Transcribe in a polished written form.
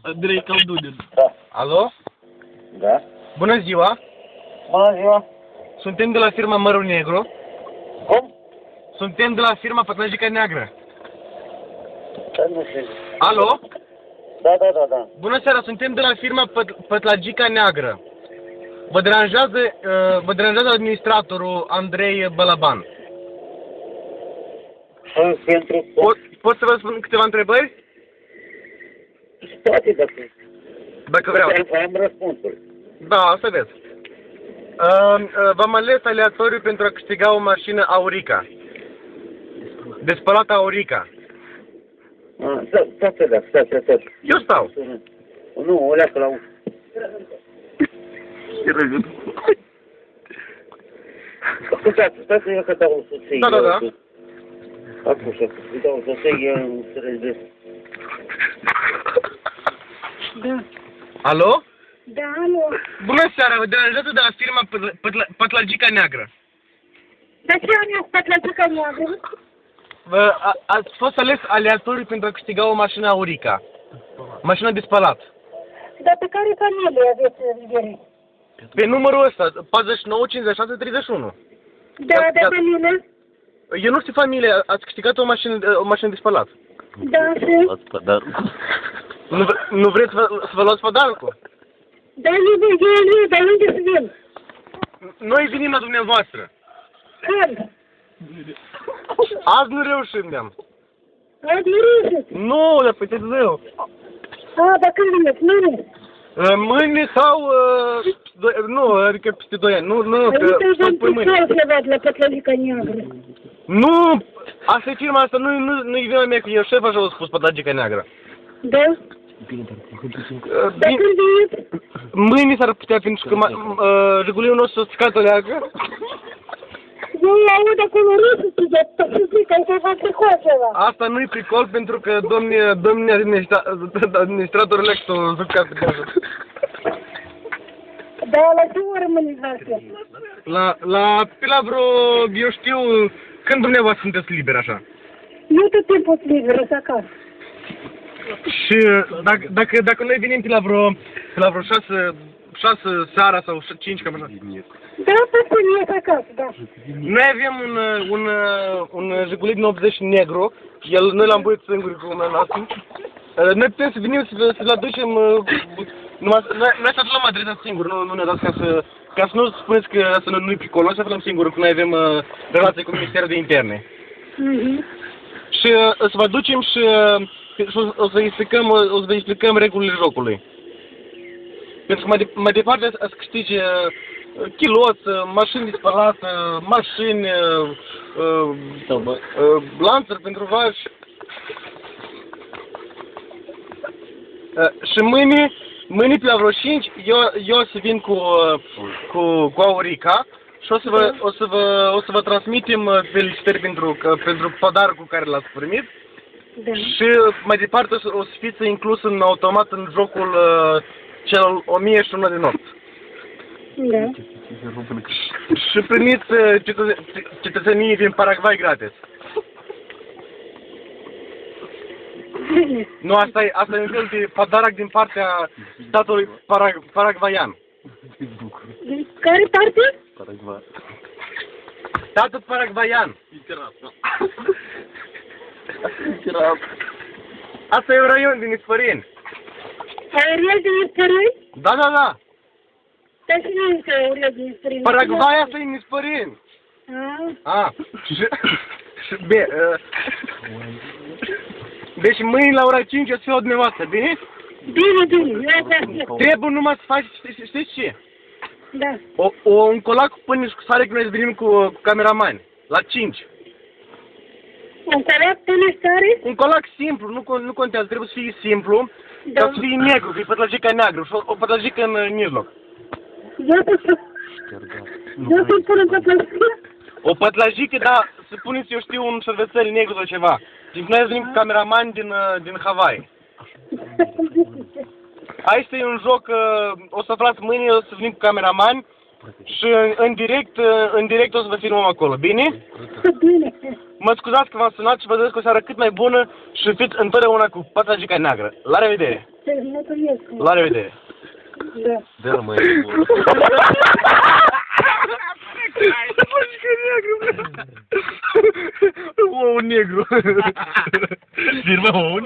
Andrei Căldunin. Da. Alo? Da? Bună ziua! Bună ziua! Suntem de la firma Mărul Negru. Cum? Suntem de la firma Pătlajica Neagră. Da, nu știu. Alo? Da. Bună seara, suntem de la firma Pătlajica Neagră. Vă deranjează administratorul Andrei Balaban. Și pentru... Pot să vă spun câteva întrebări? Toate Dacă vreau. Am răspunsuri. Da, asta vezi. V-am ales aleatoriu pentru a câștiga o mașină Aurica. De spălat Aurica. Stai. Eu stau. Nu, o leacă la un... Stai că eu că dau o soție. Da. Acușa, îi dau o soție, eu să rezolv. Da. Alo? Da, alo. Bună seara, vă deranjează de la firma Pătlajica Neagră. De ce am stat la Gica Neagră? Ați fost ales aleatoriu pentru a câștiga o mașină Aurica. Mașină de spălat. Dar pe care familie aveți în vedere? Pe numărul ăsta, 49 56 31. Da, de familie? Eu nu știu familie, ați câștigat o mașină de spălat. Da, și? Nu vreți să vă luați pădarul? Da, eu, dar unde să vin? Noi venim la dumneavoastră. Când? Azi nu reușim, de-am. Azi nu reușit. Nu, dar păi zău. Dar când vine? Mâine? Mâine sau... nu, adică peste 2 ani. Nu, Uite, sau păi mâine. la Pătlajica Neagră. Nu! Asta e firma asta, nu-i vina mea, că eu șef așa au spus Pătlajica Neagră. Da? Dar când vine? Mâine s-ar putea, pentru că reguliul nostru o scat o leagă. Eu aud acolo râsul, să zic că ai să fac pricol ceva. Asta nu-i pricol, pentru că domnii administratorul ex o jucat pe casă. Da, la ce oră mâine Pe la vreo, eu știu, când dumneavoastră sunteți liberi așa? Eu tot timpul sunt liberă, să acasă. Și dacă noi venim pe la vreo 6 seara sau 5, cam așa. Da, tot timpul acasă, da. Noi avem un Jigulit din 80 negru, noi l-am buit singuri cu mea noastră. Noi putem să venim să-l aducem, noi să aflăm adresa singur, nu ne dați ca să nu spuneți că nu-i pricol, noi să aflăm singur, că noi avem relație cu Ministerul de Interne. Și să vă aducem și o să vă explicăm regulile jocului. Pentru că mai departe să câștige chiloți, mașini de spălat, mașini, lanțuri pentru vaci. Și mâine pe la vreo 5, eu o să vin cu Aurica și o să vă transmitem felicitări pentru pădarul care l-ați primit. Da. Și mai departe o să fiți inclus în automat în jocul cel 1001 de nopți. Da. Și primiți cetățenii din Paraguay gratis. Nu, asta e un fel de pădarac din partea statului paraguayan. Care parte? Statul paraguayan. Asta e un raion din Ispărini. Aerial din Ispărini? Da. Dar și nu este aerial din Ispărini. Paraguay asta e în Ispărini. Deci mâine la ora 5 o să fiu la dumneavoastră, bine? Bine, Trebuie numai să faci, știți ce? Da. Un colac până și cu sare că noi să venim cu cameramani. La 5. Un colac până stare? Un colac simplu, nu contează, trebuie să fie simplu, dar să fie negru, că e Pătlajica Neagră și o pătlajică în mijloc. Eu să-i pun în Pătlajică? O pătlajică, da, să puneți, eu știu, un șervețel negru sau ceva. Și noi venim cu cameramani din Hawaii. Aici e un joc, o să aflați mâine, o să venim cu cameramani și în direct o să vă filmăm acolo, bine? Bine. Mă scuzați că v-am sunat și vă doresc o seară cât mai bună și fiți întotdeauna cu pătragica neagră. La revedere! La revedere! Da. Dă-l măi. Un negru. Firmă,